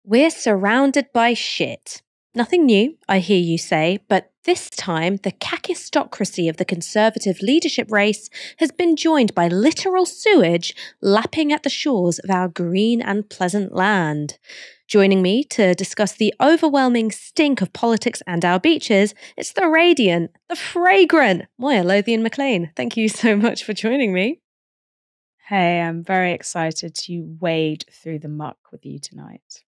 We're surrounded by shit. Nothing new, I hear you say, but this time the kakistocracy of the Conservative leadership race has been joined by literal sewage lapping at the shores of our green and pleasant land. Joining me to discuss the overwhelming stink of politics and our beaches, it's the radiant, the fragrant Moya Lothian-McLean. Thank you so much for joining me. Hey, I'm very excited to wade through the muck with you tonight.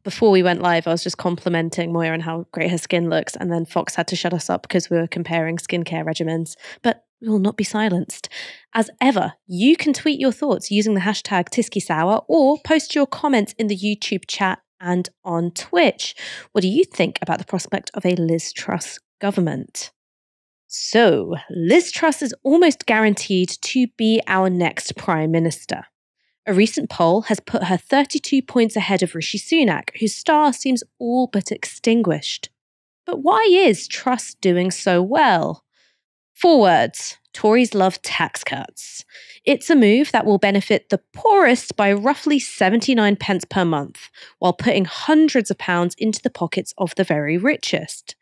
Before we went live, I was just complimenting Moya on how great her skin looks, and then Fox had to shut us up because we were comparing skincare regimens. But we will not be silenced. As ever, you can tweet your thoughts using the hashtag TiskiSour or post your comments in the YouTube chat and on Twitch. What do you think about the prospect of a Liz Truss government? So, Liz Truss is almost guaranteed to be our next Prime Minister. A recent poll has put her 32 points ahead of Rishi Sunak, whose star seems all but extinguished. But why is Truss doing so well? 4 words. Tories love tax cuts. It's a move that will benefit the poorest by roughly 79 pence per month, while putting hundreds of pounds into the pockets of the very richest.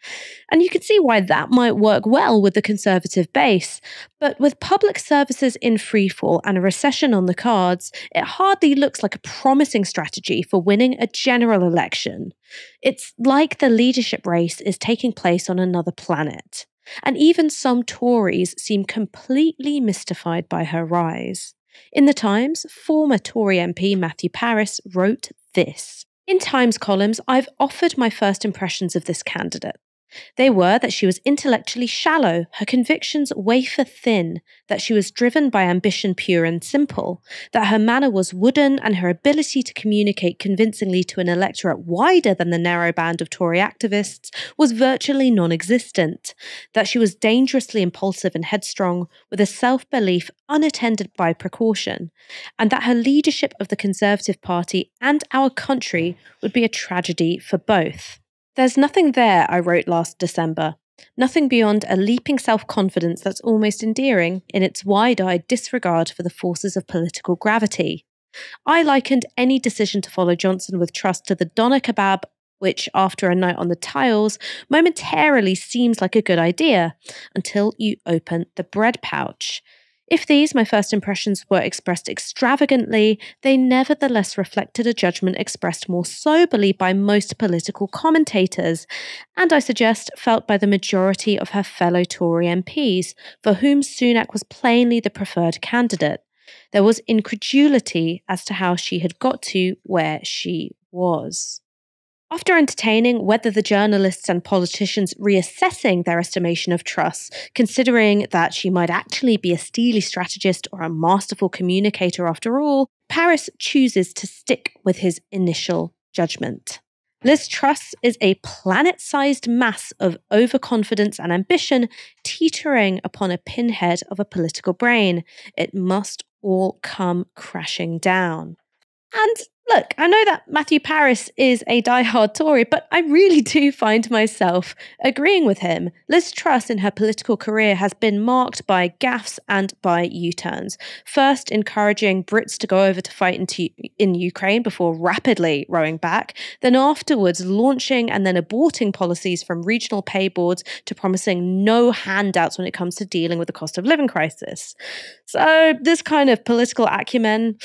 And you can see why that might work well with the Conservative base, but with public services in freefall and a recession on the cards, it hardly looks like a promising strategy for winning a general election. It's like the leadership race is taking place on another planet. And even some Tories seem completely mystified by her rise. In The Times, former Tory MP Matthew Parris wrote this. In Times columns, I've offered my first impressions of this candidate. They were that she was intellectually shallow, her convictions wafer thin, that she was driven by ambition pure and simple, that her manner was wooden and her ability to communicate convincingly to an electorate wider than the narrow band of Tory activists was virtually non-existent, that she was dangerously impulsive and headstrong, with a self-belief unattended by precaution, and that her leadership of the Conservative Party and our country would be a tragedy for both. There's nothing there, I wrote last December. Nothing beyond a leaping self-confidence that's almost endearing in its wide-eyed disregard for the forces of political gravity. I likened any decision to follow Johnson with Truss to the doner kebab, which, after a night on the tiles, momentarily seems like a good idea, until you open the bread pouch. If these, my first impressions, were expressed extravagantly, they nevertheless reflected a judgment expressed more soberly by most political commentators, and I suggest felt by the majority of her fellow Tory MPs, for whom Sunak was plainly the preferred candidate. There was incredulity as to how she had got to where she was. After entertaining whether the journalists and politicians reassessing their estimation of Truss, considering that she might actually be a steely strategist or a masterful communicator after all, Parris chooses to stick with his initial judgment. Liz Truss is a planet-sized mass of overconfidence and ambition teetering upon a pinhead of a political brain. It must all come crashing down. And look, I know that Matthew Parris is a diehard Tory, but I really do find myself agreeing with him. Liz Truss in her political career has been marked by gaffes and by U-turns. First, encouraging Brits to go over to fight in Ukraine before rapidly rowing back, then afterwards launching and then aborting policies from regional pay boards to promising no handouts when it comes to dealing with the cost of living crisis. So this kind of political acumen,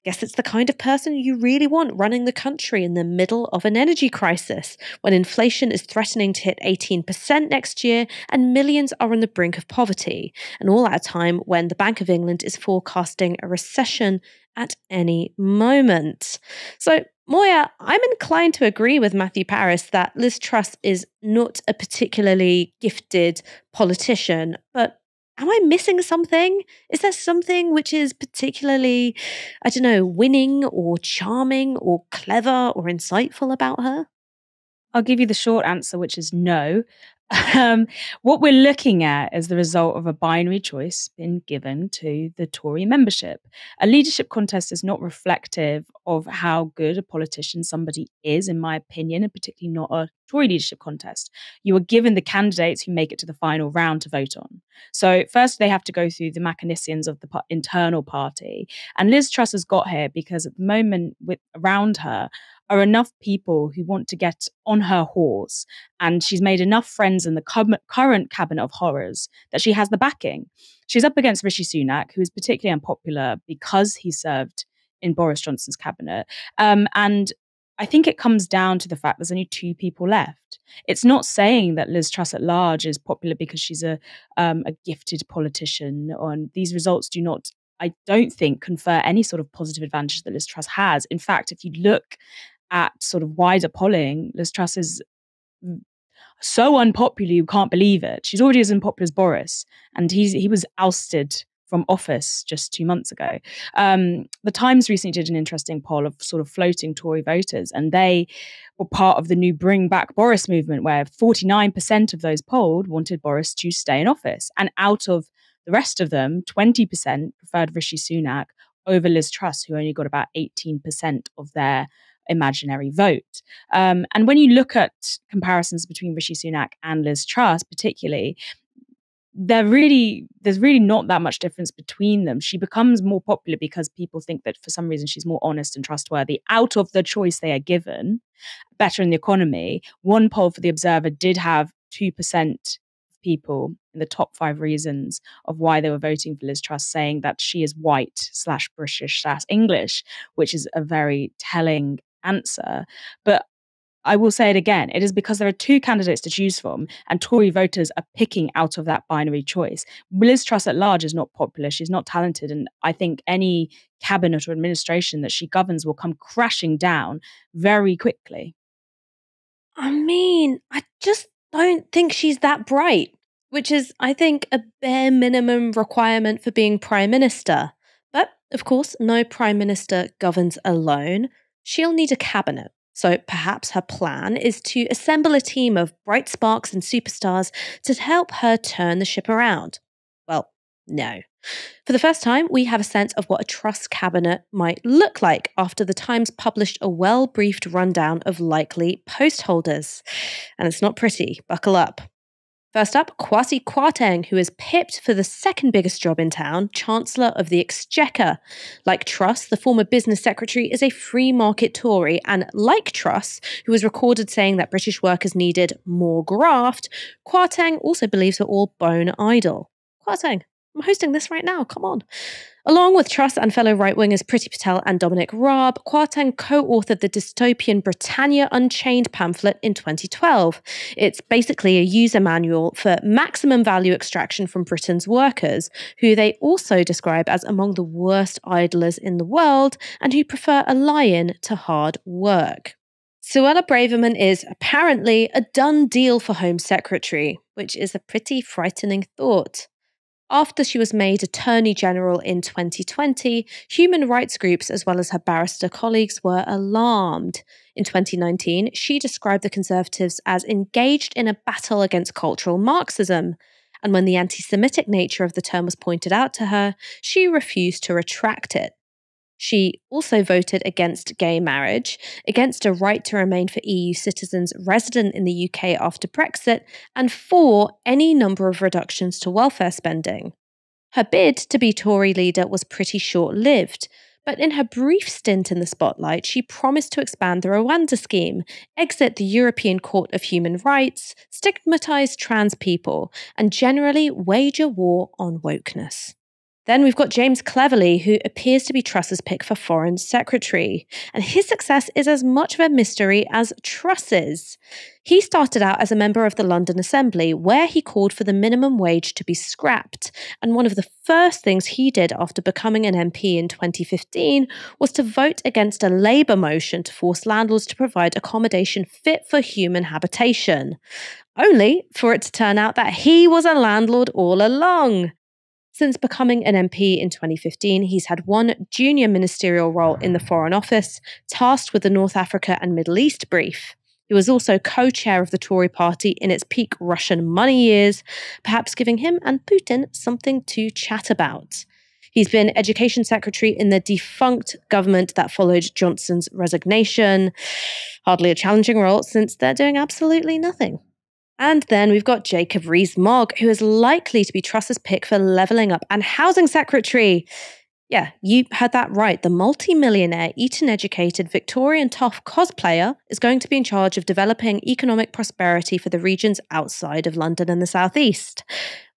guess it's the kind of person you really want running the country in the middle of an energy crisis, when inflation is threatening to hit 18% next year and millions are on the brink of poverty, and all at a time when the Bank of England is forecasting a recession at any moment. So, Moya, I'm inclined to agree with Matthew Parris that Liz Truss is not a particularly gifted politician, but am I missing something? Is there something which is particularly, winning or charming or clever or insightful about her? I'll give you the short answer, which is no. What we're looking at is the result of a binary choice being given to the Tory membership. A leadership contest is not reflective of how good a politician somebody is, in my opinion, and particularly not a Tory leadership contest. You are given the candidates who make it to the final round to vote on. So first they have to go through the machinations of the internal party. And Liz Truss has got here because at the moment around her are enough people who want to get on her horse, and she's made enough friends in the current cabinet of horrors that she has the backing. She's up against Rishi Sunak, who is particularly unpopular because he served in Boris Johnson's cabinet. And I think it comes down to the fact there's only two people left. It's not saying that Liz Truss at large is popular because she's a gifted politician. These results do not, I don't think, confer any sort of positive advantage that Liz Truss has. In fact, if you look at sort of wider polling, Liz Truss is so unpopular you can't believe it. She's already as unpopular as Boris, and he was ousted from office just 2 months ago. The Times recently did an interesting poll of sort of floating Tory voters, and they were part of the new Bring Back Boris movement, where 49% of those polled wanted Boris to stay in office. And out of the rest of them, 20% preferred Rishi Sunak over Liz Truss, who only got about 18% of their imaginary vote. And when you look at comparisons between Rishi Sunak and Liz Truss, particularly, there's really not that much difference between them. She becomes more popular because people think that for some reason she's more honest and trustworthy out of the choice they are given, better in the economy. One poll for The Observer did have 2% people in the top 5 reasons of why they were voting for Liz Truss saying that she is white/British/English, which is a very telling answer. But I will say it again, it is because there are two candidates to choose from, and Tory voters are picking out of that binary choice. Liz Truss at large is not popular, she's not talented, and I think any cabinet or administration that she governs will come crashing down very quickly. I mean, I just don't think she's that bright, which is, I think, a bare minimum requirement for being Prime Minister. But, of course, no Prime Minister governs alone. She'll need a cabinet. So perhaps her plan is to assemble a team of bright sparks and superstars to help her turn the ship around. Well, no. For the first time, we have a sense of what a Truss cabinet might look like after the Times published a well-briefed rundown of likely post holders. And it's not pretty, buckle up. First up, Kwasi Kwarteng, who is pipped for the second biggest job in town, Chancellor of the Exchequer. Like Truss, the former business secretary is a free market Tory, and like Truss, who was recorded saying that British workers needed more graft, Kwarteng also believes we're all bone idle. Kwarteng, I'm hosting this right now, come on. Along with Truss and fellow right-wingers Priti Patel and Dominic Raab, Kwarteng co-authored the dystopian Britannia Unchained pamphlet in 2012. It's basically a user manual for maximum value extraction from Britain's workers, who they also describe as among the worst idlers in the world and who prefer a lie-in to hard work. Suella Braverman is apparently a done deal for Home Secretary, which is a pretty frightening thought. After she was made Attorney General in 2020, human rights groups as well as her barrister colleagues were alarmed. In 2019, she described the Conservatives as engaged in a battle against cultural Marxism. And when the anti-Semitic nature of the term was pointed out to her, she refused to retract it. She also voted against gay marriage, against a right to remain for EU citizens resident in the UK after Brexit, and for any number of reductions to welfare spending. Her bid to be Tory leader was pretty short-lived, but in her brief stint in the spotlight, she promised to expand the Rwanda scheme, exit the European Court of Human Rights, stigmatise trans people, and generally wage a war on wokeness. Then we've got James Cleverly, who appears to be Truss's pick for Foreign Secretary, and his success is as much of a mystery as Truss's. He started out as a member of the London Assembly, where he called for the minimum wage to be scrapped, and one of the first things he did after becoming an MP in 2015 was to vote against a Labour motion to force landlords to provide accommodation fit for human habitation, only for it to turn out that he was a landlord all along. Since becoming an MP in 2015, he's had one junior ministerial role in the Foreign Office, tasked with the North Africa and Middle East brief. He was also co-chair of the Tory party in its peak Russian money years, perhaps giving him and Putin something to chat about. He's been education secretary in the defunct government that followed Johnson's resignation. Hardly a challenging role since they're doing absolutely nothing. And then we've got Jacob Rees-Mogg, who is likely to be Truss's pick for levelling up and housing secretary. Yeah, you heard that right. The multi-millionaire, Eton-educated, Victorian tough cosplayer is going to be in charge of developing economic prosperity for the regions outside of London and the southeast.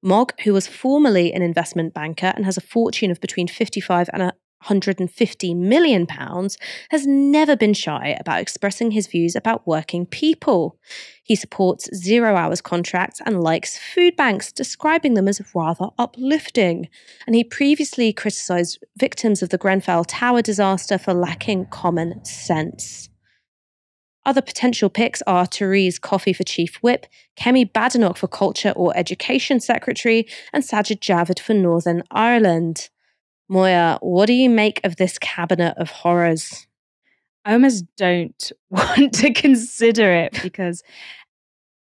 Mogg, who was formerly an investment banker and has a fortune of between 55 and 150 million pounds, has never been shy about expressing his views about working people. He supports 0-hours contracts and likes food banks, describing them as rather uplifting. And he previously criticised victims of the Grenfell Tower disaster for lacking common sense. Other potential picks are Therese Coffey for Chief Whip, Kemi Badenoch for Culture or Education Secretary, and Sajid Javid for Northern Ireland. Moya, what do you make of this cabinet of horrors? I almost don't want to consider it because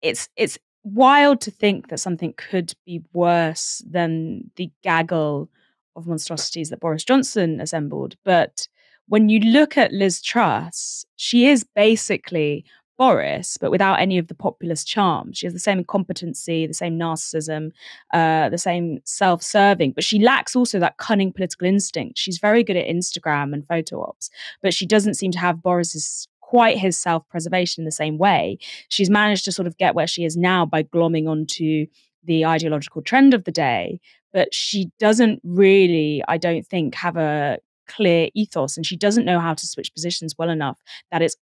it's wild to think that something could be worse than the gaggle of monstrosities that Boris Johnson assembled. But when you look at Liz Truss, she is basically Boris, but without any of the populist charm. She has the same incompetency, the same narcissism, the same self-serving, but she lacks also that cunning political instinct. She's very good at Instagram and photo ops, but she doesn't seem to have Boris's quite his self-preservation in the same way. She's managed to sort of get where she is now by glomming onto the ideological trend of the day, but she doesn't really, I don't think, have a clear ethos, and she doesn't know how to switch positions well enough that it's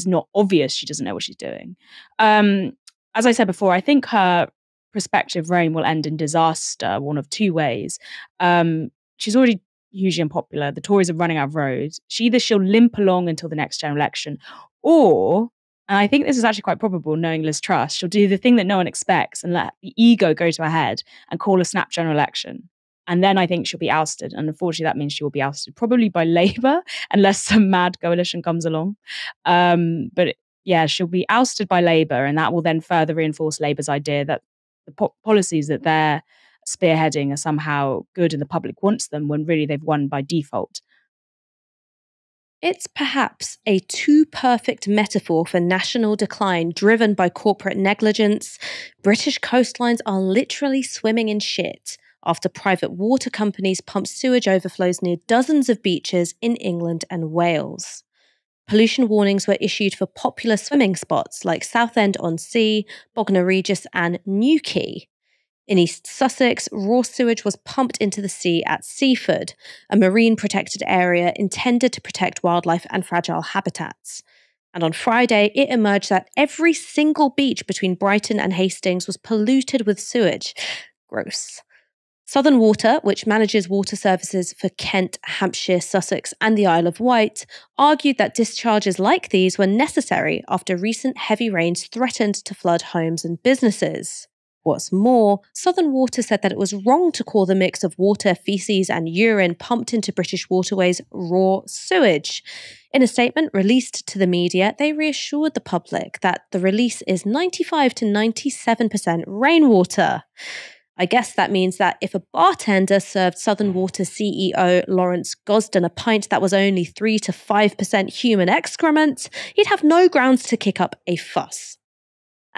not obvious she doesn't know what she's doing. As I said before, I think her prospective reign will end in disaster, one of two ways. She's already hugely unpopular. The Tories are running out of roads. Either she'll limp along until the next general election, or, and I think this is actually quite probable knowing Liz Truss, she'll do the thing that no one expects and let the ego go to her head and call a snap general election. And then I think she'll be ousted. And unfortunately, that means she will be ousted probably by Labour, unless some mad coalition comes along. But yeah, she'll be ousted by Labour, and that will then further reinforce Labour's idea that the policies that they're spearheading are somehow good and the public wants them, when really they've won by default. It's perhaps a too perfect metaphor for national decline driven by corporate negligence. British coastlines are literally swimming in shit after private water companies pump sewage overflows near dozens of beaches in England and Wales. Pollution warnings were issued for popular swimming spots like Southend-on-Sea, Bognor Regis and Newquay. In East Sussex, raw sewage was pumped into the sea at Seaford, a marine protected area intended to protect wildlife and fragile habitats. And on Friday, it emerged that every single beach between Brighton and Hastings was polluted with sewage. Gross. Southern Water, which manages water services for Kent, Hampshire, Sussex and the Isle of Wight, argued that discharges like these were necessary after recent heavy rains threatened to flood homes and businesses. What's more, Southern Water said that it was wrong to call the mix of water, faeces and urine pumped into British waterways raw sewage. In a statement released to the media, they reassured the public that the release is 95 to 97% rainwater. I guess that means that if a bartender served Southern Water CEO Lawrence Gosden a pint that was only 3 to 5% human excrement, he'd have no grounds to kick up a fuss.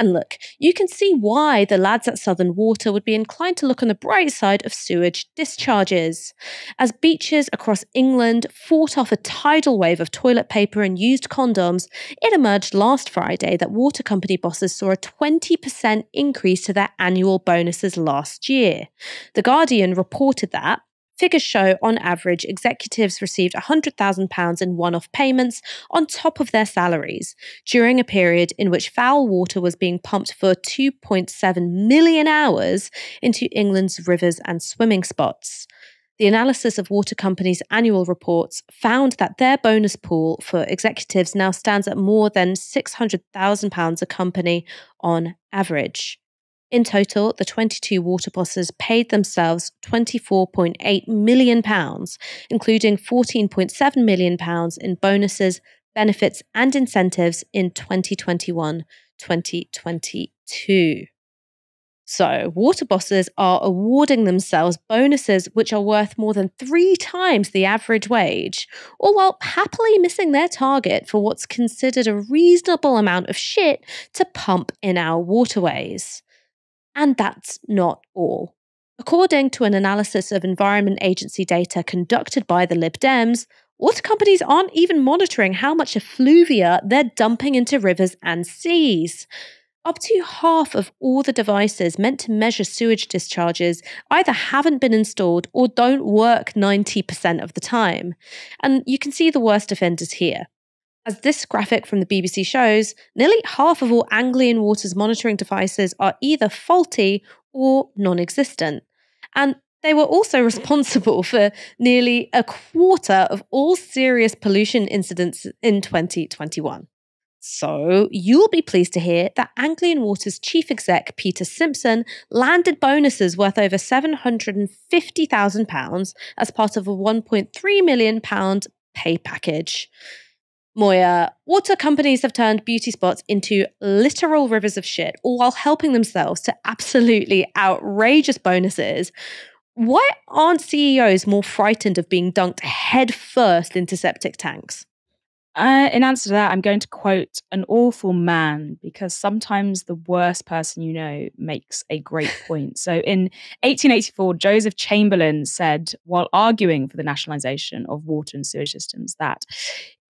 And look, you can see why the lads at Southern Water would be inclined to look on the bright side of sewage discharges. As beaches across England fought off a tidal wave of toilet paper and used condoms, it emerged last Friday that water company bosses saw a 20% increase to their annual bonuses last year. The Guardian reported that figures show, on average, executives received £100,000 in one-off payments on top of their salaries during a period in which foul water was being pumped for 2.7 million hours into England's rivers and swimming spots. The analysis of water companies' annual reports found that their bonus pool for executives now stands at more than £600,000 a company on average. In total, the 22 water bosses paid themselves £24.8 million, including £14.7 million in bonuses, benefits and incentives in 2021-2022. So, water bosses are awarding themselves bonuses which are worth more than 3 times the average wage, all while happily missing their target for what's considered a reasonable amount of shit to pump in our waterways. And that's not all. According to an analysis of Environment Agency data conducted by the Lib Dems, water companies aren't even monitoring how much effluvia they're dumping into rivers and seas. Up to half of all the devices meant to measure sewage discharges either haven't been installed or don't work 90% of the time. And you can see the worst offenders here. As this graphic from the BBC shows, nearly half of all Anglian Water's monitoring devices are either faulty or non-existent. And they were also responsible for nearly a quarter of all serious pollution incidents in 2021. So, you'll be pleased to hear that Anglian Water's chief exec, Peter Simpson, landed bonuses worth over £750,000 as part of a £1.3 million pay package. Moya, water companies have turned beauty spots into literal rivers of shit, all while helping themselves to absolutely outrageous bonuses. Why aren't CEOs more frightened of being dunked headfirst into septic tanks? In answer to that, I'm going to quote an awful man, because sometimes the worst person you know makes a great point. So in 1884, Joseph Chamberlain said, while arguing for the nationalisation of water and sewage systems, that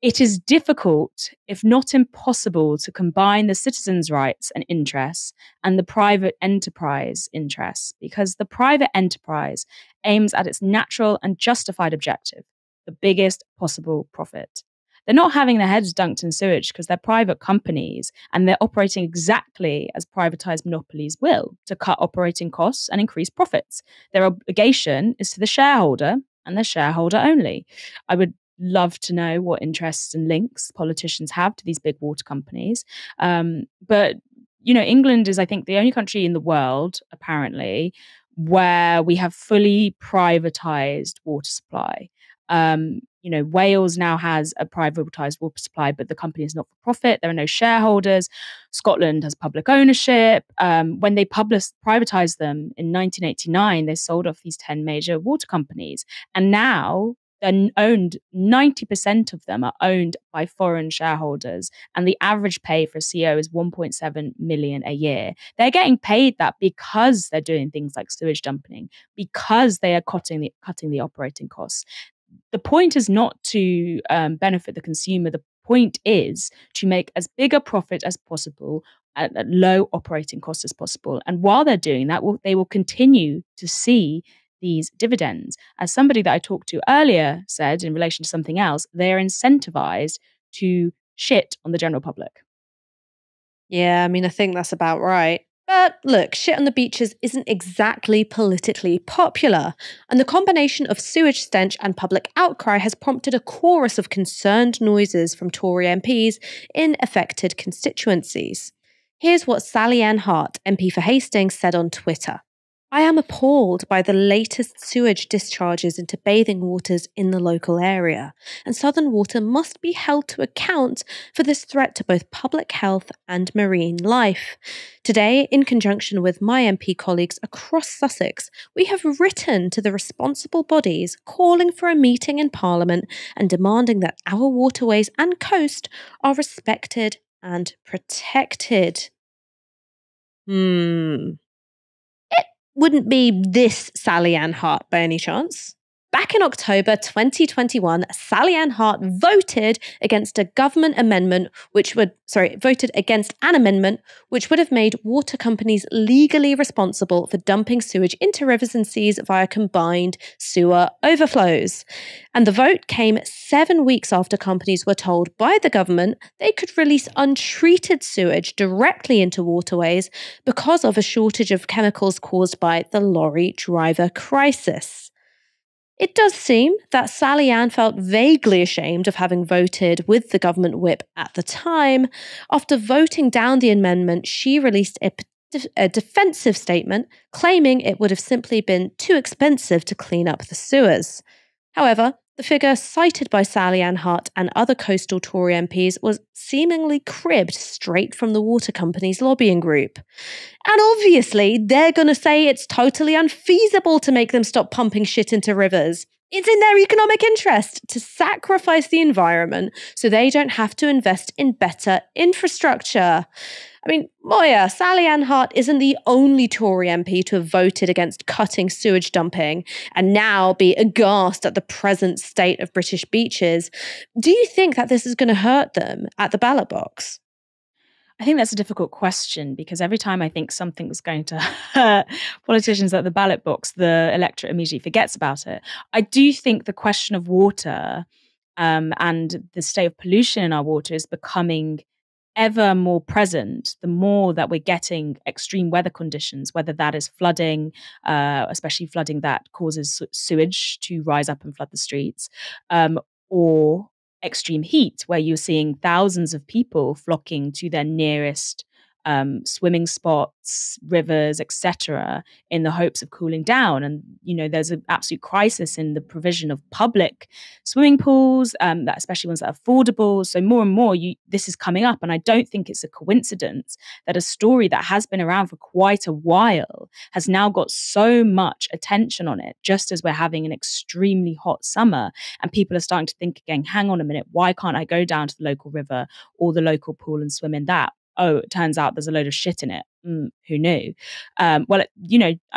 it is difficult, if not impossible, to combine the citizens' rights and interests and the private enterprise interests, because the private enterprise aims at its natural and justified objective, the biggest possible profit. They're not having their heads dunked in sewage because they're private companies and they're operating exactly as privatized monopolies will, to cut operating costs and increase profits. Their obligation is to the shareholder and the shareholder only. I would love to know what interests and links politicians have to these big water companies. But, England is, I think, the only country in the world, apparently, where we have fully privatized water supply. Wales now has a privatised water supply, but the company is not for profit. There are no shareholders. Scotland has public ownership. When they privatised them in 1989, they sold off these 10 major water companies. And now they're owned, 90% of them are owned by foreign shareholders. And the average pay for a CEO is 1.7 million a year. They're getting paid that because they're doing things like sewage dumping, because they are cutting the operating costs. The point is not to benefit the consumer. The point is to make as big a profit as possible at low operating costs as possible. And while they're doing that, they will continue to see these dividends. As somebody that I talked to earlier said in relation to something else, they're incentivized to shit on the general public. Yeah, I think that's about right. But look, shit on the beaches isn't exactly politically popular, and the combination of sewage stench and public outcry has prompted a chorus of concerned noises from Tory MPs in affected constituencies. Here's what Sally Ann Hart, MP for Hastings, said on Twitter. I am appalled by the latest sewage discharges into bathing waters in the local area, and Southern Water must be held to account for this threat to both public health and marine life. Today, in conjunction with my MP colleagues across Sussex, we have written to the responsible bodies calling for a meeting in Parliament and demanding that our waterways and coast are respected and protected. Wouldn't be this Sally Ann Hart by any chance. Back in October 2021, Sally Ann Hart voted against an amendment which would have made water companies legally responsible for dumping sewage into rivers and seas via combined sewer overflows. And the vote came 7 weeks after companies were told by the government they could release untreated sewage directly into waterways because of a shortage of chemicals caused by the lorry driver crisis. It does seem that Sally Ann felt vaguely ashamed of having voted with the government whip at the time. After voting down the amendment, she released a defensive statement claiming it would have simply been too expensive to clean up the sewers. However, The figure cited by Sally Ann Hutt and other coastal Tory MPs was seemingly cribbed straight from the water company's lobbying group. And obviously, they're going to say it's totally unfeasible to make them stop pumping shit into rivers. It's in their economic interest to sacrifice the environment so they don't have to invest in better infrastructure. I mean, Moya, Sally Ann Hart isn't the only Tory MP to have voted against cutting sewage dumping and now be aghast at the present state of British beaches. Do you think that this is going to hurt them at the ballot box? I think that's a difficult question because every time I think something's going to hurt politicians at the ballot box, the electorate immediately forgets about it. I do think the question of water and the state of pollution in our water is becoming ever more present the more that we're getting extreme weather conditions, whether that is flooding, especially flooding that causes sewage to rise up and flood the streets, or extreme heat, where you're seeing thousands of people flocking to their nearest swimming spots, rivers, etc., in the hopes of cooling down. And there's an absolute crisis in the provision of public swimming pools, that especially ones that are affordable. So more and more, this is coming up, and I don't think it's a coincidence that a story that has been around for quite a while has now got so much attention on it, just as we're having an extremely hot summer, and people are starting to think again, hang on a minute, why can't I go down to the local river or the local pool and swim in that? Oh, it turns out there's a load of shit in it. Who knew? I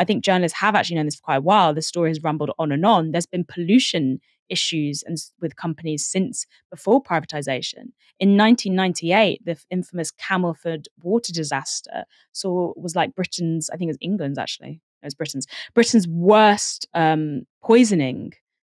think journalists have actually known this for quite a while. The story has rumbled on and on. There's been pollution issues with companies since before privatisation. In 1998, the infamous Camelford water disaster was like Britain's, I think it was England's actually, it was Britain's worst poisoning,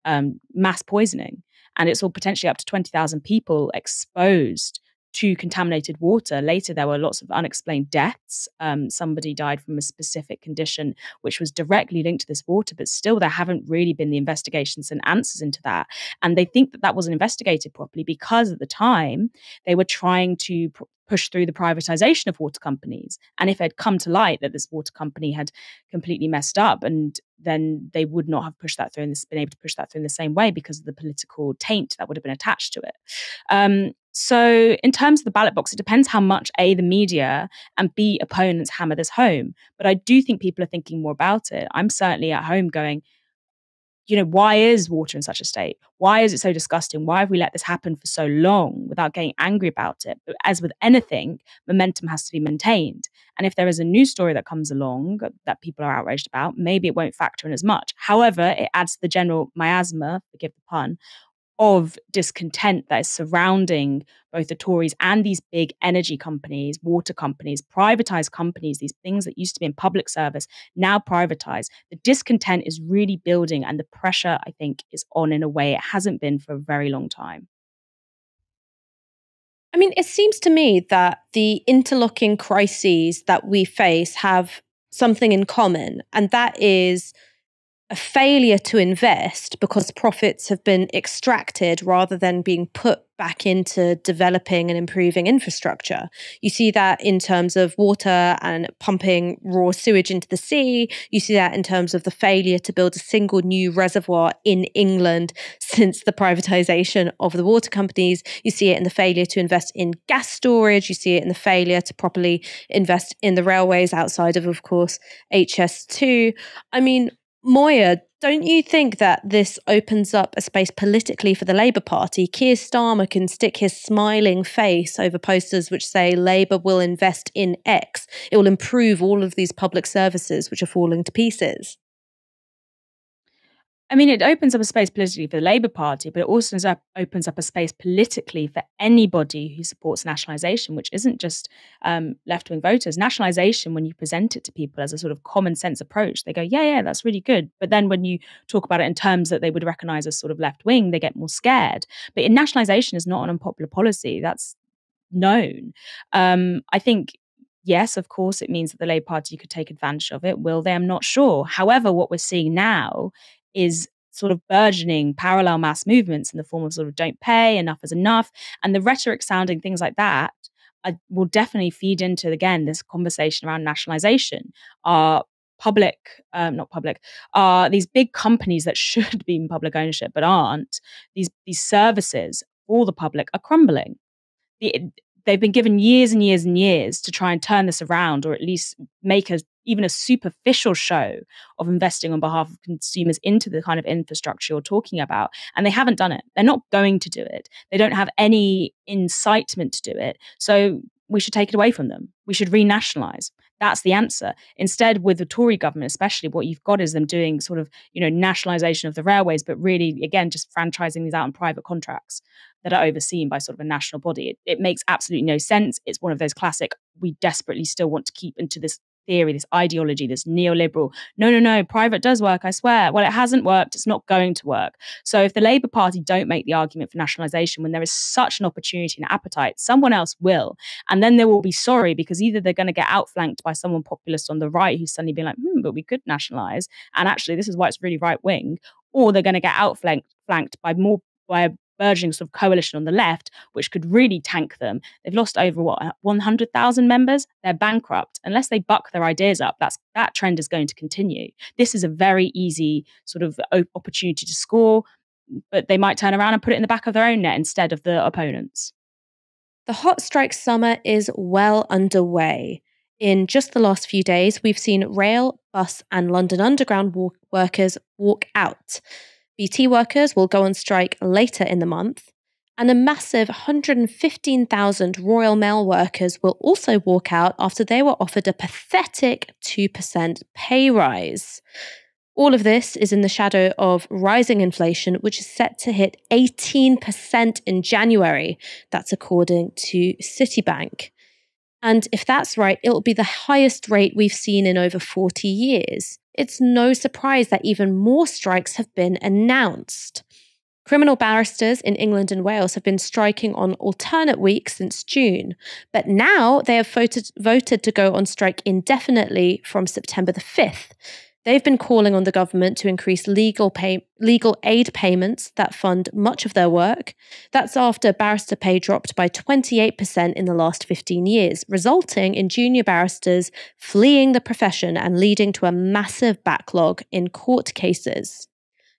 mass poisoning. And it's all potentially up to 20,000 people exposed to contaminated water. Later, there were lots of unexplained deaths. Somebody died from a specific condition which was directly linked to this water, but still there haven't really been the investigations and answers into that. And they think that wasn't investigated properly because at the time they were trying to push through the privatisation of water companies. And if it had come to light that this water company had completely messed up, and then they would not have pushed that through and been able to push that through in the same way because of the political taint that would have been attached to it. So in terms of the ballot box, it depends how much A, the media, and B, opponents hammer this home. But I do think people are thinking more about it. I'm certainly at home going, why is water in such a state? Why is it so disgusting? Why have we let this happen for so long without getting angry about it? But as with anything, momentum has to be maintained. And if there is a news story that comes along that people are outraged about, maybe it won't factor in as much. However, it adds to the general miasma, forgive the pun, of discontent that is surrounding both the Tories and these big energy companies, water companies, privatized companies, these things that used to be in public service, now privatized. The discontent is really building, and the pressure, I think, is on in a way it hasn't been for a very long time. I mean, it seems to me that the interlocking crises that we face have something in common, and that is a failure to invest because profits have been extracted rather than being put back into developing and improving infrastructure. You see that in terms of water and pumping raw sewage into the sea. You see that in terms of the failure to build a single new reservoir in England since the privatisation of the water companies. You see it in the failure to invest in gas storage. You see it in the failure to properly invest in the railways outside of course, HS2. I mean, Moya, don't you think that this opens up a space politically for the Labour Party? Keir Starmer can stick his smiling face over posters which say Labour will invest in X. It will improve all of these public services which are falling to pieces. I mean, it opens up a space politically for the Labour Party, but it also opens up a space politically for anybody who supports nationalisation, which isn't just left-wing voters. Nationalisation, when you present it to people as a sort of common sense approach, they go, yeah, that's really good. But then when you talk about it in terms that they would recognise as sort of left-wing, they get more scared. But nationalisation is not an unpopular policy. That's known. I think, yes, of course, it means that the Labour Party could take advantage of it. Will they? I'm not sure. However, what we're seeing now is sort of burgeoning parallel mass movements in the form of sort of don't pay, enough is enough. And the rhetoric sounding things like that will definitely feed into, again, this conversation around nationalisation. Are these big companies that should be in public ownership but aren't, these services for the public are crumbling. They've been given years and years and years to try and turn this around, or at least make even a superficial show of investing on behalf of consumers into the kind of infrastructure you're talking about. And they haven't done it. They're not going to do it. They don't have any incitement to do it. So we should take it away from them. We should renationalise. That's the answer. Instead, with the Tory government, especially, what you've got is them doing sort of, nationalisation of the railways, but really, again, just franchising these out in private contracts that are overseen by sort of a national body. It makes absolutely no sense. It's one of those classic, we desperately still want to keep into this theory, this ideology, this neoliberal, no, private does work, I swear. Well, it hasn't worked. It's not going to work. So if the Labour Party don't make the argument for nationalisation when there is such an opportunity and appetite, someone else will. And then they will be sorry, because either they're going to get outflanked by someone populist on the right who's suddenly being like, but we could nationalise, and actually this is why it's really right wing, or they're going to get outflanked by a burgeoning sort of coalition on the left, which could really tank them. They've lost over 100,000 members. They're bankrupt. Unless they buck their ideas up, that trend is going to continue. This is a very easy sort of opportunity to score, but they might turn around and put it in the back of their own net instead of the opponents. The hot strike summer is well underway. In just the last few days, we've seen rail, bus, and London Underground workers walk out. BT workers will go on strike later in the month, and a massive 115,000 Royal Mail workers will also walk out after they were offered a pathetic 2% pay rise. All of this is in the shadow of rising inflation, which is set to hit 18% in January. That's according to Citibank. And if that's right, it'll be the highest rate we've seen in over 40 years. It's no surprise that even more strikes have been announced. Criminal barristers in England and Wales have been striking on alternate weeks since June, but now they have voted to go on strike indefinitely from September the 5th. They've been calling on the government to increase legal aid payments that fund much of their work. That's after barrister pay dropped by 28% in the last 15 years, resulting in junior barristers fleeing the profession and leading to a massive backlog in court cases.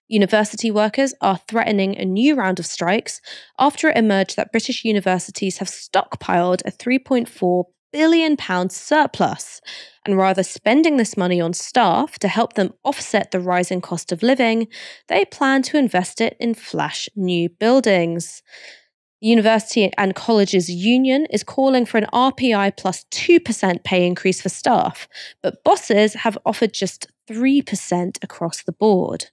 University workers are threatening a new round of strikes after it emerged that British universities have stockpiled a £3.4 billion surplus, and rather spending this money on staff to help them offset the rising cost of living, they plan to invest it in flash new buildings. The University and Colleges Union is calling for an RPI plus 2% pay increase for staff, but bosses have offered just 3% across the board.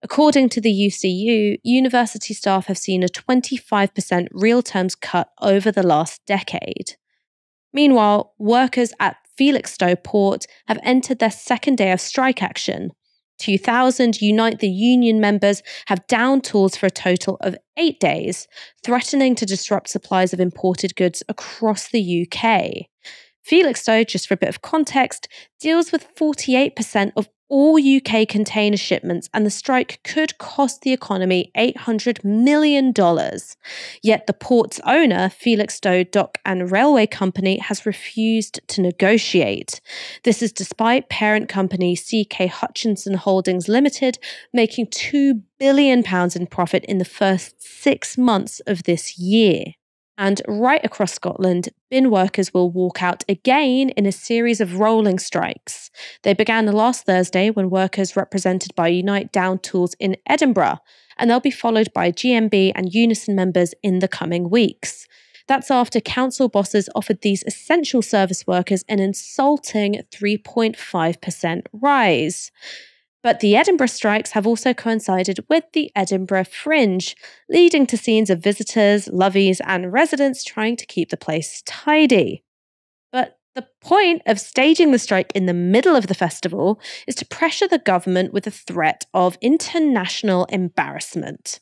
According to the UCU, university staff have seen a 25% real terms cut over the last decade. Meanwhile, workers at Felixstowe Port have entered their second day of strike action. 2,000 Unite the Union members have downed tools for a total of 8 days, threatening to disrupt supplies of imported goods across the UK. Felixstowe, just for a bit of context, deals with 48% of all UK container shipments, and the strike could cost the economy $800 million. Yet the port's owner, Felixstowe Dock and Railway Company, has refused to negotiate. This is despite parent company CK Hutchinson Holdings Limited making £2 billion in profit in the first 6 months of this year. And right across Scotland, bin workers will walk out again in a series of rolling strikes. They began last Thursday when workers represented by Unite downed tools in Edinburgh, and they'll be followed by GMB and Unison members in the coming weeks. That's after council bosses offered these essential service workers an insulting 3.5% rise. But the Edinburgh strikes have also coincided with the Edinburgh Fringe, leading to scenes of visitors, lovies, and residents trying to keep the place tidy. But the point of staging the strike in the middle of the festival is to pressure the government with the threat of international embarrassment.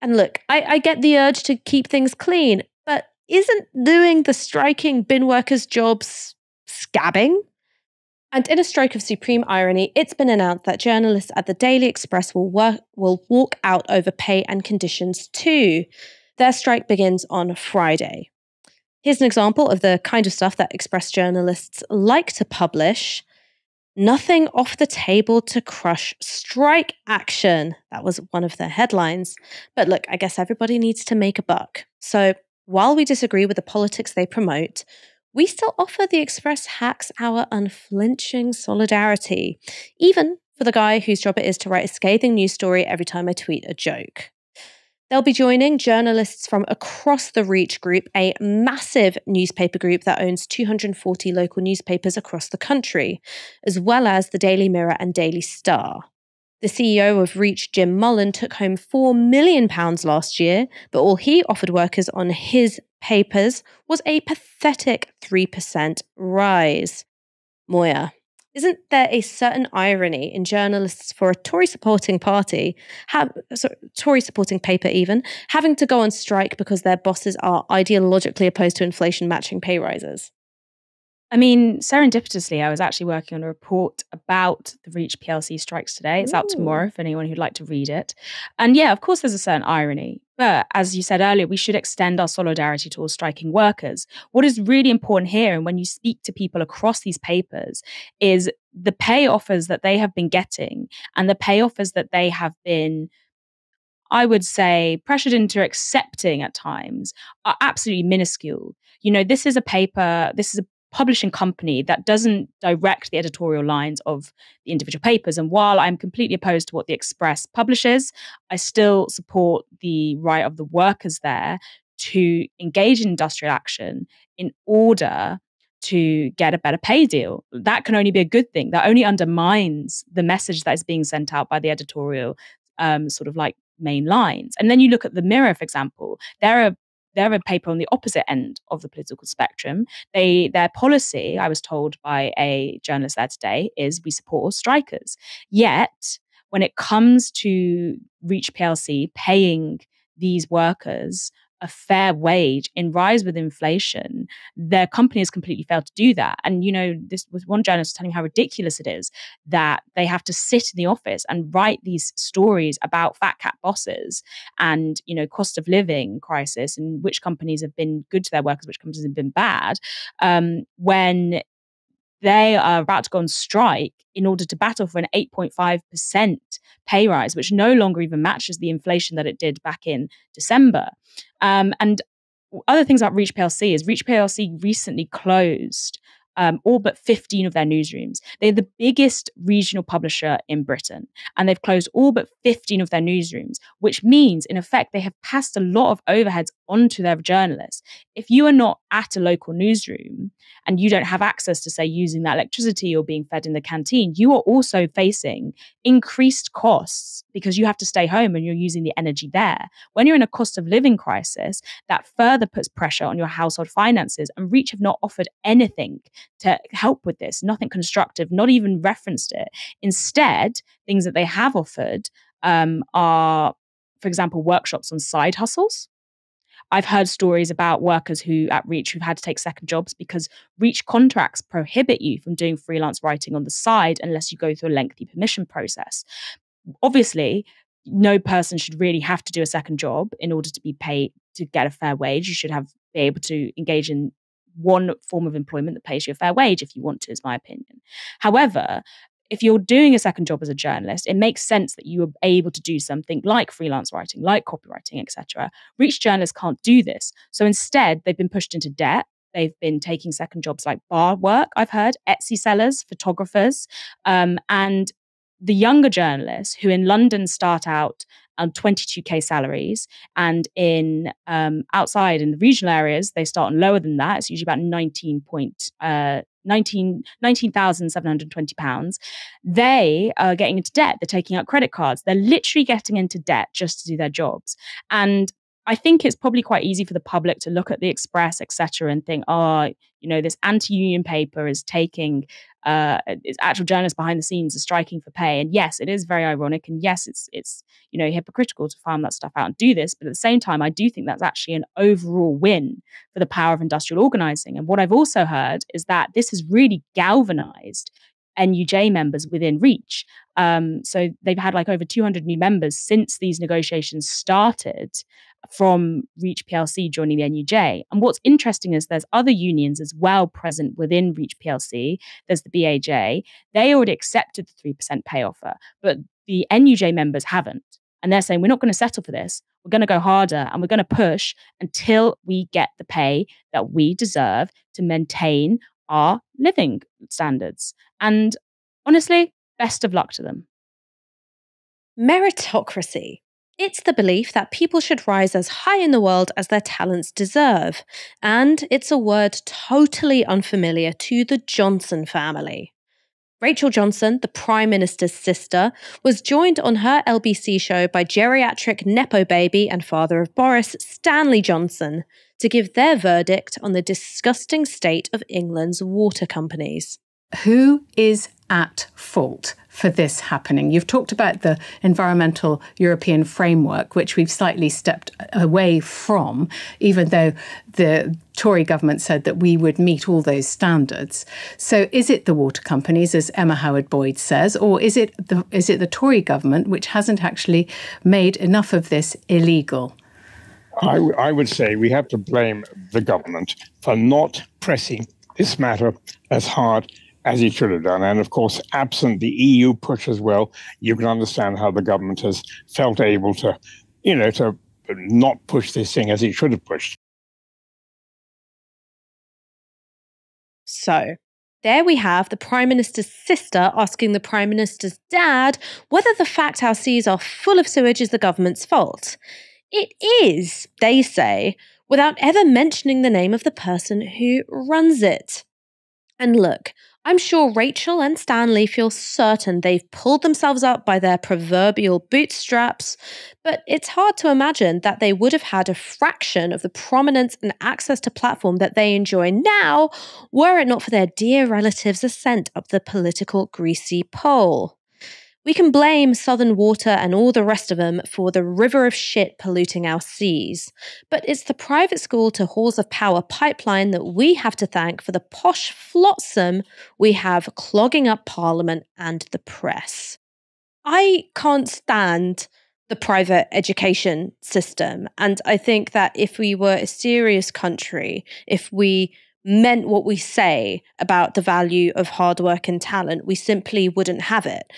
And look, I get the urge to keep things clean, but isn't doing the striking bin workers' jobs scabbing? And in a stroke of supreme irony, it's been announced that journalists at the Daily Express will walk out over pay and conditions too. Their strike begins on Friday. Here's an example of the kind of stuff that Express journalists like to publish. Nothing off the table to crush strike action. That was one of their headlines. But look, I guess everybody needs to make a buck. So while we disagree with the politics they promote, we still offer the Express hacks our unflinching solidarity, even for the guy whose job it is to write a scathing news story every time I tweet a joke. They'll be joining journalists from across the Reach Group, a massive newspaper group that owns 240 local newspapers across the country, as well as the Daily Mirror and Daily Star. The CEO of Reach, Jim Mullen, took home £4 million last year, but all he offered workers on his papers was a pathetic 3% rise. Moya, isn't there a certain irony in journalists for a Tory-supporting party, Tory-supporting paper even, having to go on strike because their bosses are ideologically opposed to inflation-matching pay rises? I mean, serendipitously, I was actually working on a report about the Reach PLC strikes today. It's out tomorrow for anyone who'd like to read it. And yeah, of course, there's a certain irony. But as you said earlier, we should extend our solidarity to all striking workers. What is really important here, and when you speak to people across these papers, is the pay offers that they have been getting and the pay offers that they have been, I would say, pressured into accepting at times are absolutely minuscule. You know, this is a publishing company that doesn't direct the editorial lines of the individual papers. And while I'm completely opposed to what the Express publishes, I still support the right of the workers there to engage in industrial action in order to get a better pay deal. That can only be a good thing. That only undermines the message that is being sent out by the editorial sort of like main lines. And then you look at the Mirror, for example. They're a paper on the opposite end of the political spectrum. Their policy, I was told by a journalist there today, is we support all strikers. Yet, when it comes to Reach PLC paying these workers a fair wage in rise with inflation, their company has completely failed to do that. And, you know, this was one journalist telling me how ridiculous it is that they have to sit in the office and write these stories about fat cat bosses and, you know, cost of living crisis and which companies have been good to their workers, which companies have been bad, when they are about to go on strike in order to battle for an 8.5% pay rise, which no longer even matches the inflation that it did back in December. And other things about Reach PLC is Reach PLC recently closed all but 15 of their newsrooms. They're the biggest regional publisher in Britain, and they've closed all but 15 of their newsrooms, which means, in effect, they have passed a lot of overheads onto their journalists. If you are not at a local newsroom and you don't have access to, say, using that electricity or being fed in the canteen, you are also facing increased costs because you have to stay home and you're using the energy there. When you're in a cost of living crisis, that further puts pressure on your household finances, and Reach have not offered anything to help with this, nothing constructive, not even referenced it. Instead, things that they have offered are, for example, workshops on side hustles. I've heard stories about workers who at Reach who've had to take second jobs because Reach contracts prohibit you from doing freelance writing on the side unless you go through a lengthy permission process. Obviously, no person should really have to do a second job in order to be paid to get a fair wage. You should be able to engage in one form of employment that pays you a fair wage if you want to, is my opinion. However, if you're doing a second job as a journalist, it makes sense that you are able to do something like freelance writing, like copywriting, etc. Reach journalists can't do this. So instead, they've been pushed into debt. They've been taking second jobs like bar work, I've heard, Etsy sellers, photographers, and the younger journalists who in London start out on 22k salaries, and in outside in the regional areas they start on lower than that. It's usually about 19,720 pounds. They are getting into debt. They're taking out credit cards. They're literally getting into debt just to do their jobs. And I think it's probably quite easy for the public to look at the Express, etc., and think, oh, you know, this anti-union paper is taking its actual journalists behind the scenes are striking for pay. And yes, it is very ironic. And yes, it's you know, hypocritical to farm that stuff out and do this. But at the same time, I do think that's actually an overall win for the power of industrial organizing. And what I've also heard is that this has really galvanized NUJ members within Reach. So they've had like over 200 new members since these negotiations started from Reach PLC joining the NUJ. And what's interesting is there's other unions as well present within Reach PLC. There's the BAJ. They already accepted the 3% pay offer, but the NUJ members haven't. And they're saying, we're not going to settle for this. We're going to go harder and we're going to push until we get the pay that we deserve to maintain our living standards. And honestly, best of luck to them. Meritocracy. It's the belief that people should rise as high in the world as their talents deserve. And it's a word totally unfamiliar to the Johnson family. Rachel Johnson, the Prime Minister's sister, was joined on her LBC show by geriatric Nepo baby and father of Boris, Stanley Johnson, to give their verdict on the disgusting state of England's water companies. Who is at fault for this happening? You've talked about the Environmental European Framework, which we've slightly stepped away from, even though the Tory government said that we would meet all those standards. So is it the water companies, as Emma Howard-Boyd says, or is it the Tory government which hasn't actually made enough of this illegal? I would say we have to blame the government for not pressing this matter as hard as he should have done. And of course, absent the EU push as well, you can understand how the government has felt able to, to not push this thing as it should have pushed. So, there we have the Prime Minister's sister asking the Prime Minister's dad whether the fact our seas are full of sewage is the government's fault. It is, they say, without ever mentioning the name of the person who runs it. And look, I'm sure Rachel and Stanley feel certain they've pulled themselves up by their proverbial bootstraps, but it's hard to imagine that they would have had a fraction of the prominence and access to platform that they enjoy now were it not for their dear relatives' ascent up the political greasy pole. We can blame Southern Water and all the rest of them for the river of shit polluting our seas, but it's the private school to halls of power pipeline that we have to thank for the posh flotsam we have clogging up Parliament and the press. I can't stand the private education system, and I think that if we were a serious country, if we meant what we say about the value of hard work and talent, we simply wouldn't have it.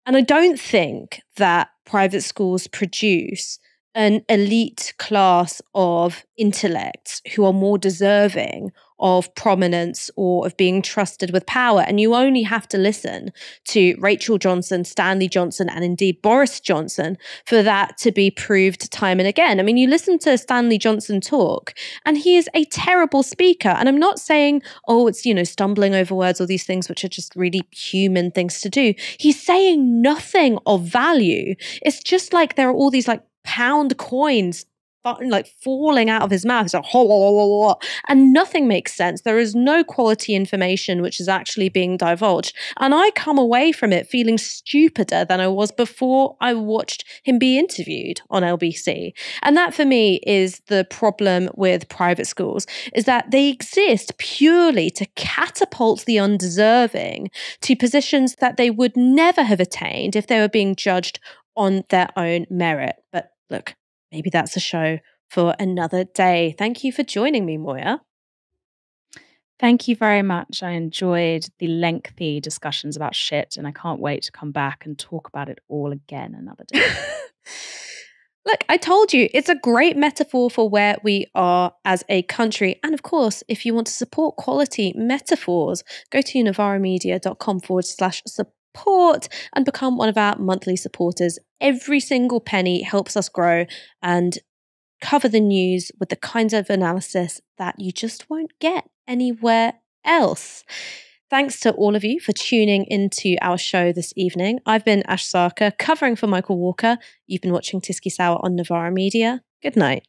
And I don't think that private schools produce an elite class of intellects who are more deserving of prominence or of being trusted with power. And you only have to listen to Rachel Johnson, Stanley Johnson, and indeed Boris Johnson for that to be proved time and again. I mean, you listen to Stanley Johnson talk, and he is a terrible speaker. And I'm not saying, oh, it's, stumbling over words or these things which are just really human things to do. He's saying nothing of value. It's just like there are all these pound coins falling out of his mouth. It's like, and nothing makes sense. There is no quality information which is actually being divulged. And I come away from it feeling stupider than I was before I watched him be interviewed on LBC. And that for me is the problem with private schools, is that they exist purely to catapult the undeserving to positions that they would never have attained if they were being judged on their own merit. But look, maybe that's a show for another day. Thank you for joining me, Moya. Thank you very much. I enjoyed the lengthy discussions about shit, and I can't wait to come back and talk about it all again another day. Look, I told you, it's a great metaphor for where we are as a country. And of course, if you want to support quality metaphors, go to novaramedia.com/support and become one of our monthly supporters. Every single penny helps us grow and cover the news with the kinds of analysis that you just won't get anywhere else. Thanks to all of you for tuning into our show this evening. I've been Ash Sarkar, covering for Michael Walker. You've been watching Tisky Sour on Novara Media. Good night.